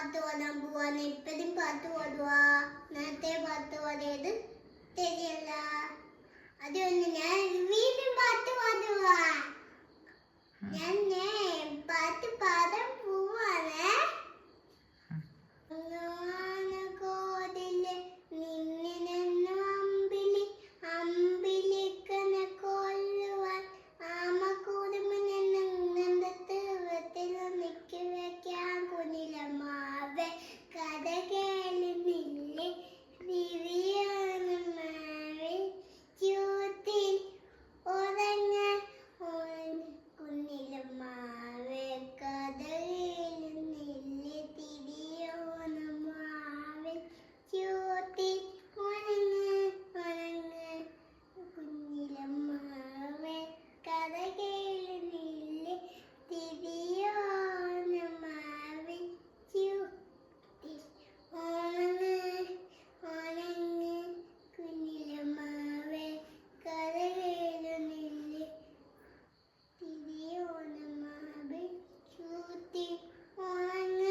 പാട്ട് പാടാൻ പോവാണ്. ഇപ്പഴും പാട്ട് പാടുവാ. നേരത്തെ പാട്ട് പാടിയത് ശരിയല്ല. അതുകൊണ്ട് ഞാൻ വീണ്ടും പാട്ട് പാടുവാ. ഞാൻ പാട്ട് പാടാൻ പോവാണ്. കോതിലെ നിന്നെ അമ്പിളി അമ്പിളിക്കന കൊല്ലുവാൻ ആമ കൂടുമെന്നത്തെ നിക്കി വെക്കാൻ കുനിലമാവെ കഥ കേളുന്നില്ലേ ദിവ്യാണ് മാവേ ചൂത്തിൽ ഉറങ്ങ കുനിലമാവെ കഥ കേളുന്നില്ലേ തിരിയോണ മാവേ ചൂത്തിൽ ഉറങ്ങ കുനിലമാവെ കഥ കേളുന്നില്ലേ തിരിയോണ മാവേ ചൂത്തിൽ ഉണങ്ങ കുനിലമാവെ കഥ കേളുന്നില്ലേ തിരിയോണമാവേ ചൂത്തിൽ ഉണങ്ങ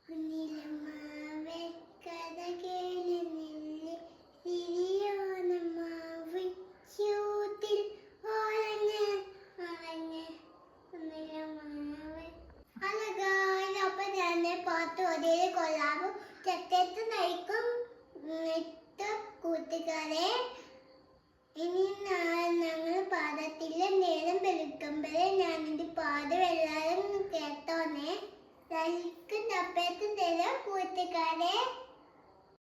കുനിലമാവെ കഥ കേളുന്നില്ലേ തിരിയോണമാവേ ചൂത്തിൽ ഉണങ്ങ കുനിലമാവെ. ഹലോ ഗായ്സ്, അപ്പോൾ ഞാൻ പാട്ട് ഒരേ കൊള്ളാമോ ചെറ്റത്ത് നയിക്കും കൂട്ടുകാരെ. ഇനി ഞങ്ങൾ പാദത്തിലെ നേരം വെളുക്കുമ്പോഴേ ഞാനിത് പാടും. എല്ലാവരും കേട്ടോനെ. ലൈക്ക് തപ്പേത്ത് തരാം കൂട്ടുകാരെ.